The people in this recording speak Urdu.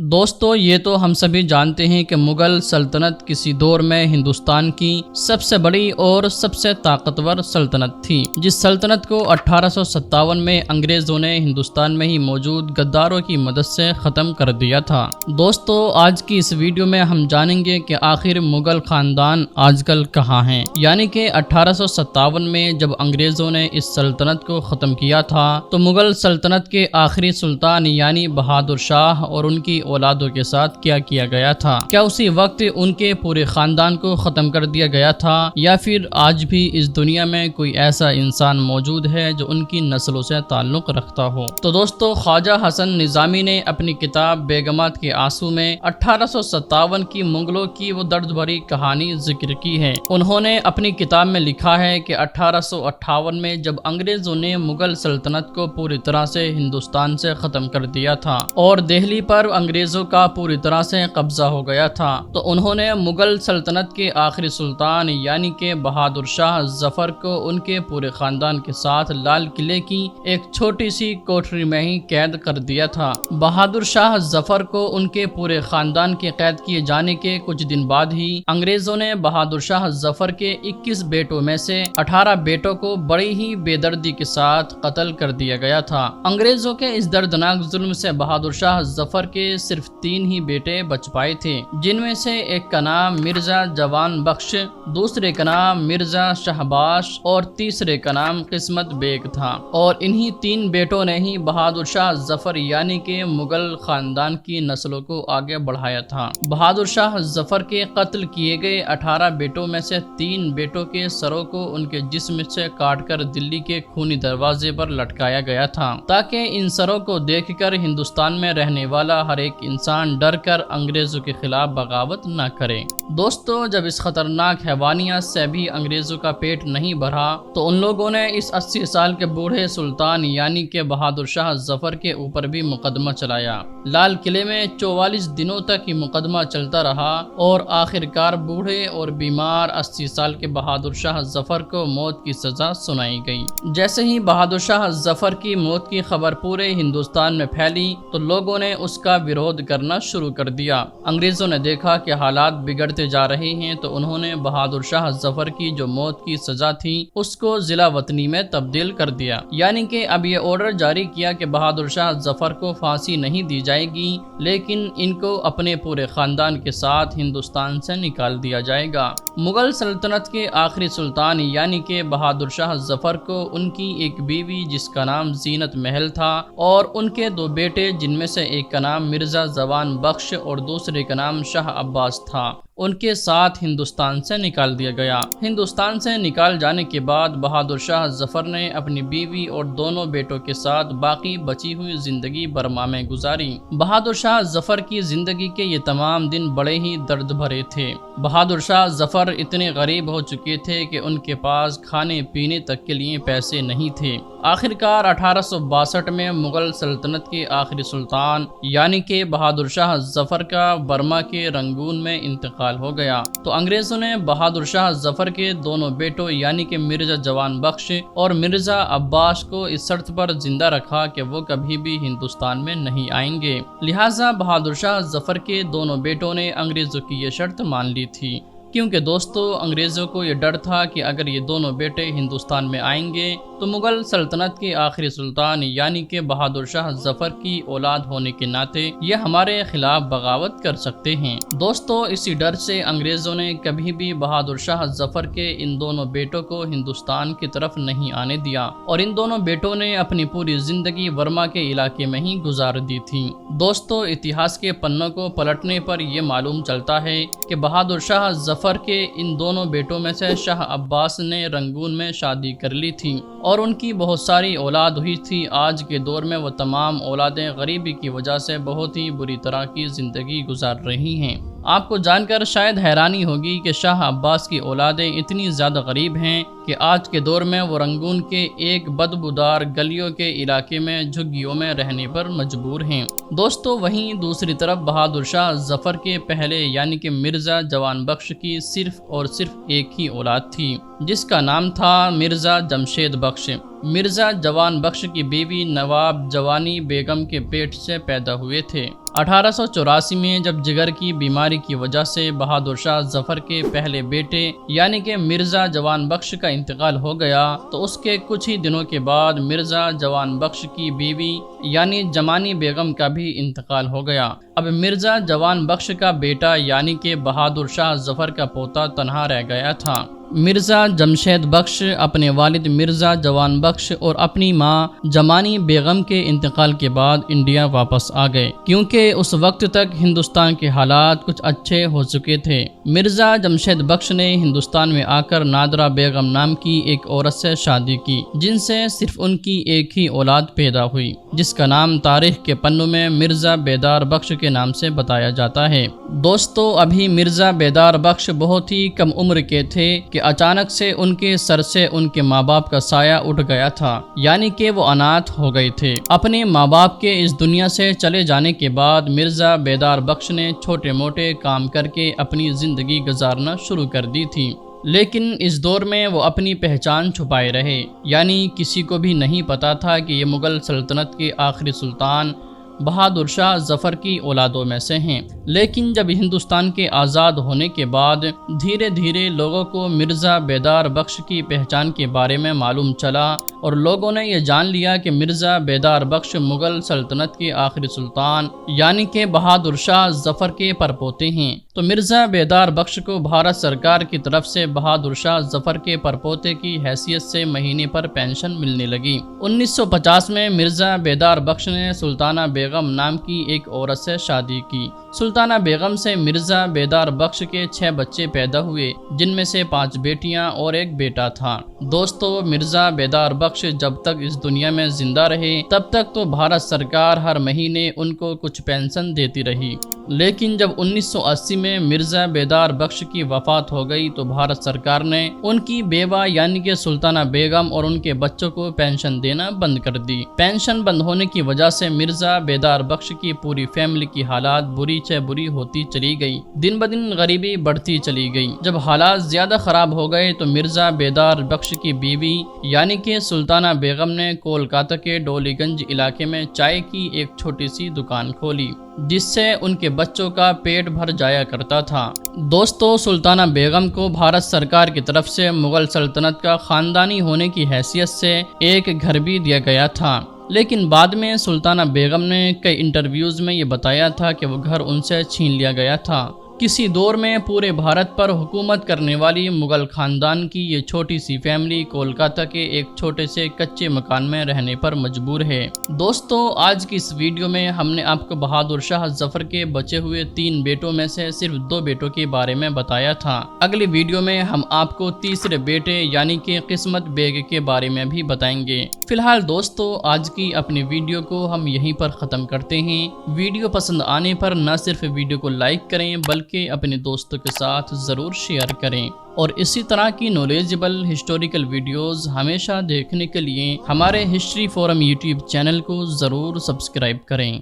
دوستو یہ تو ہم سبھی جانتے ہیں کہ مغل سلطنت کسی دور میں ہندوستان کی سب سے بڑی اور سب سے طاقتور سلطنت تھی، جس سلطنت کو 1857 میں انگریزوں نے ہندوستان میں ہی موجود غداروں کی مدد سے ختم کر دیا تھا۔ دوستو آج کی اس ویڈیو میں ہم جانیں گے کہ آخر مغل خاندان آج کل کہاں ہیں، یعنی کہ 1857 میں جب انگریزوں نے اس سلطنت کو ختم کیا تھا تو مغل سلطنت کے آخری سلطان یعنی بہادر شاہ اور ان کی اولادوں کے ساتھ کیا کیا گیا تھا؟ کیا اسی وقت ان کے پورے خاندان کو ختم کر دیا گیا تھا یا پھر آج بھی اس دنیا میں کوئی ایسا انسان موجود ہے جو ان کی نسلوں سے تعلق رکھتا ہو؟ تو دوستو خواجہ حسن نظامی نے اپنی کتاب بیگمات کے آنسو میں 1857 کی مغلوں کی وہ درد بھری کہانی ذکر کی ہے۔ انہوں نے اپنی کتاب میں لکھا ہے کہ 1858 میں جب انگریزوں نے مغل سلطنت کو پوری طرح سے ہندوستان سے ختم کر دیا تھا اور دہلی پر انگریزوں کا پوری طرح سے قبضہ ہو گیا تھا، تو انہوں نے مغل سلطنت کے آخری سلطان یعنی کہ بہادر شاہ ظفر کو ان کے پورے خاندان کے ساتھ لال قلعے کی ایک چھوٹی سی کوٹری میں ہی قید کر دیا تھا۔ بہادر شاہ ظفر کو ان کے پورے خاندان کے قید کیے جانے کے کچھ دن بعد ہی انگریزوں نے بہادر شاہ ظفر کے 21 بیٹوں میں سے 18 بیٹوں کو بڑی ہی بے دردی کے ساتھ قتل کر دیا گیا تھا۔ انگریزوں کے اس دردناک ظلم سے بہادر شاہ ظفر کے صرف 3 ہی بیٹے بچ پائے تھے، جن میں سے ایک کا نام مرزا جوان بخش، دوسرے کا نام مرزا شہباش اور تیسرے کا نام قسمت بیگ تھا، اور انہی 3 بیٹوں نے ہی بہادر شاہ ظفر یعنی کہ مغل خاندان کی نسلوں کو آگے بڑھایا تھا۔ بہادر شاہ ظفر کے قتل کیے گئے 18 بیٹوں میں سے 3 بیٹوں کے سروں کو ان کے جسم سے کاٹ کر دلی کے خونی دروازے پر لٹکایا گیا تھا، تاکہ ان سروں کو دیکھ کر ہندوستان میں رہنے والا ہر ایک انسان ڈر کر انگریزوں کے خلاف بغاوت نہ کرے۔ دوستو جب اس خطرناک حیوانیت سے بھی انگریزوں کا پیٹ نہیں بھرا تو ان لوگوں نے اس 80 سال کے بوڑھے سلطان یعنی کہ بہادر شاہ ظفر کے اوپر بھی مقدمہ چلایا۔ لال قلعے میں 44 دنوں تک یہ مقدمہ چلتا رہا اور آخرکار بوڑھے اور بیمار 80 سال کے بہادر شاہ ظفر کو موت کی سزا سنائی گئی۔ جیسے ہی بہادر شاہ ظفر کی موت کی خبر پورے ہندوستان میں پھیلی تو لوگوں نے اس کا ویرودھ کرنا شروع کر دیا۔ انگریزوں نے دیکھا کہ حالات بگڑتے جا رہے ہیں تو انہوں نے بہادر شاہ ظفر کی جو موت کی سزا تھی اس کو ضلع وطنی میں تبدیل کر دیا، یعنی کہ اب یہ آرڈر جاری کیا کہ بہادر شاہ ظفر کو پھانسی نہیں دی جائے گی، لیکن ان کو اپنے پورے خاندان کے ساتھ ہندوستان سے نکال دیا جائے گا۔ مغل سلطنت کے آخری سلطان یعنی کہ بہادر شاہ ظفر کو ان کی ایک بیوی جس کا نام زینت محل تھا اور ان کے 2 بیٹے جن میں سے ایک کا نام مرزا جوان بخش اور دوسرے کا نام شاہ عباس تھا، ان کے ساتھ ہندوستان سے نکال دیا گیا۔ ہندوستان سے نکال جانے کے بعد بہادر شاہ ظفر نے اپنی بیوی اور دونوں بیٹوں کے ساتھ باقی بچی ہوئی زندگی برما میں گزاری۔ بہادر شاہ ظفر کی زندگی کے یہ تمام دن بڑے ہی درد بھرے تھے۔ بہادر شاہ ظفر اتنے غریب ہو چکے تھے کہ ان کے پاس کھانے پینے تک کے لیے پیسے نہیں تھے۔ آخرکار 1862 میں مغل سلطنت کے آخری سلطان یعنی کہ بہادر شاہ ظفر کا برما کے رنگون میں انتقال ہو گیا تو انگریزوں نے بہادر شاہ ظفر کے دونوں بیٹوں یعنی کہ مرزا جوان بخش اور مرزا عباس کو اس شرط پر زندہ رکھا کہ وہ کبھی بھی ہندوستان میں نہیں آئیں گے، لہٰذا بہادر شاہ ظفر کے دونوں بیٹوں نے انگریزوں کی یہ شرط مان لی تھی، کیونکہ دوستو انگریزوں کو یہ ڈر تھا کہ اگر یہ دونوں بیٹے ہندوستان میں آئیں گے تو مغل سلطنت کے آخری سلطان یعنی کہ بہادر شاہ ظفر کی اولاد ہونے کے ناطے یہ ہمارے خلاف بغاوت کر سکتے ہیں۔ دوستو اسی ڈر سے انگریزوں نے کبھی بھی بہادر شاہ ظفر کے ان دونوں بیٹوں کو ہندوستان کی طرف نہیں آنے دیا اور ان دونوں بیٹوں نے اپنی پوری زندگی برما کے علاقے میں ہی گزار دی تھی۔ دوستو اتہاس کے پنوں کو پلٹنے پر یہ معلوم چلتا ہے کہ بہادر شاہ ظفر کے ان دونوں بیٹوں میں سے شاہ عباس نے رنگون میں شادی کر لی تھی اور ان کی بہت ساری اولاد ہوئی تھی۔ آج کے دور میں وہ تمام اولادیں غریبی کی وجہ سے بہت ہی بری طرح کی زندگی گزار رہی ہیں۔ آپ کو جان کر شاید حیرانی ہوگی کہ شاہ عباس کی اولادیں اتنی زیادہ غریب ہیں کہ آج کے دور میں وہ رنگون کے ایک بدبودار گلیوں کے علاقے میں جھگیوں میں رہنے پر مجبور ہیں۔ دوستو وہیں دوسری طرف بہادر شاہ ظفر کے پہلے یعنی کہ مرزا جوان بخش کی صرف اور صرف ایک ہی اولاد تھی جس کا نام تھا مرزا جمشید بخش۔ مرزا جوان بخش کی بیوی نواب جوانی بیگم کے پیٹ سے پیدا ہوئے تھے۔ 1884 میں جب جگر کی بیماری کی وجہ سے بہادر شاہ ظفر کے پہلے بیٹے یعنی کہ مرزا جوان بخش کا انتقال ہو گیا تو اس کے کچھ ہی دنوں کے بعد مرزا جوان بخش کی بیوی یعنی جمانی بیگم کا بھی انتقال ہو گیا۔ اب مرزا جوان بخش کا بیٹا یعنی کہ بہادر شاہ ظفر کا پوتا تنہا رہ گیا تھا۔ مرزا جمشید بخش اپنے والد مرزا جوان بخش اور اپنی ماں جمانی بیگم کے انتقال کے بعد انڈیا واپس آ گئے، کیونکہ اس وقت تک ہندوستان کے حالات کچھ اچھے ہو چکے تھے۔ مرزا جمشید بخش نے ہندوستان میں آ کر نادرا بیگم نام کی ایک عورت سے شادی کی، جن سے صرف ان کی ایک ہی اولاد پیدا ہوئی، جس کا نام تاریخ کے پنوں میں مرزا بیدار بخش کے نام سے بتایا جاتا ہے۔ دوستو، ابھی مرزا بیدار بخش بہت ہی کم عمر کے تھے کہ اچانک سے ان کے سر سے ان کے ماں باپ کا سایہ اٹھ گیا تھا، یعنی کہ وہ اناتھ ہو گئے تھے۔ اپنے ماں باپ کے اس دنیا سے چلے جانے کے بعد مرزا بیدار بخش نے چھوٹے موٹے کام کر کے اپنی زندگی گزارنا شروع کر دی تھی، لیکن اس دور میں وہ اپنی پہچان چھپائے رہے، یعنی کسی کو بھی نہیں پتا تھا کہ یہ مغل سلطنت کے آخری سلطان بہادر شاہ ظفر کی اولادوں میں سے ہیں۔ لیکن جب ہندوستان کے آزاد ہونے کے بعد دھیرے دھیرے لوگوں کو مرزا بیدار بخش کی پہچان کے بارے میں معلوم چلا اور لوگوں نے یہ جان لیا کہ مرزا بیدار بخش مغل سلطنت کے آخری سلطان یعنی کہ بہادر شاہ ظفر کے پرپوتے ہیں، تو مرزا بیدار بخش کو بھارت سرکار کی طرف سے بہادر شاہ ظفر کے پرپوتے کی حیثیت سے مہینے پر پینشن ملنے لگی۔ 1950 میں مرزا بیدار بخش نے سلطانہ بیگم نام کی ایک عورت سے شادی کی۔ سلطانہ بیگم سے مرزا بیدار بخش کے 6 بچے پیدا ہوئے، جن میں سے 5 بیٹیاں اور ایک بیٹا تھا۔ دوستو، مرزا بیدار بخش جب تک اس دنیا میں زندہ رہے تب تک تو بھارت سرکار ہر مہینے ان کو کچھ پینشن دیتی رہی، لیکن جب 1980 میں مرزا بیدار بخش کی وفات ہو گئی تو بھارت سرکار نے ان کی بیوہ یعنی کہ سلطانہ بیگم اور ان کے بچوں کو پینشن دینا بند کر دی۔ پینشن بند ہونے کی وجہ سے مرزا بیدار بخش کی پوری فیملی کی حالات بری سے بری ہوتی چلی گئی، دن بدن غریبی بڑھتی چلی گئی۔ جب حالات زیادہ خراب ہو گئے تو مرزا بیدار بخش کی بیوی یعنی کہ سلطانہ بیگم نے کولکاتہ کے ڈولی گنج علاقے میں چائے کی ایک چھوٹی سی دکان کھولی، جس سے ان کے بچوں کا پیٹ بھر جایا کرتا تھا۔ دوستو، سلطانہ بیگم کو بھارت سرکار کی طرف سے مغل سلطنت کا خاندانی ہونے کی حیثیت سے ایک گھر بھی دیا گیا تھا، لیکن بعد میں سلطانہ بیگم نے کئی انٹرویوز میں یہ بتایا تھا کہ وہ گھر ان سے چھین لیا گیا تھا۔ کسی دور میں پورے بھارت پر حکومت کرنے والی مغل خاندان کی یہ چھوٹی سی فیملی کولکاتہ کے ایک چھوٹے سے کچے مکان میں رہنے پر مجبور ہے۔ دوستو، آج کی اس ویڈیو میں ہم نے آپ کو بہادر شاہ ظفر کے بچے ہوئے 3 بیٹوں میں سے صرف 2 بیٹوں کے بارے میں بتایا تھا۔ اگلی ویڈیو میں ہم آپ کو تیسرے بیٹے یعنی کہ قسمت بیگ کے بارے میں بھی بتائیں گے۔ فی الحال دوستو، آج کی اپنی ویڈیو کو ہم یہیں پر ختم کرتے ہیں۔ ویڈیو پسند آنے پر نہ صرف ویڈیو کو لائک کریں بلکہ اپنے دوستوں کے ساتھ ضرور شیئر کریں، اور اسی طرح کی نالجبل ہسٹوریکل ویڈیوز ہمیشہ دیکھنے کے لیے ہمارے ہسٹری فورم یوٹیوب چینل کو ضرور سبسکرائب کریں۔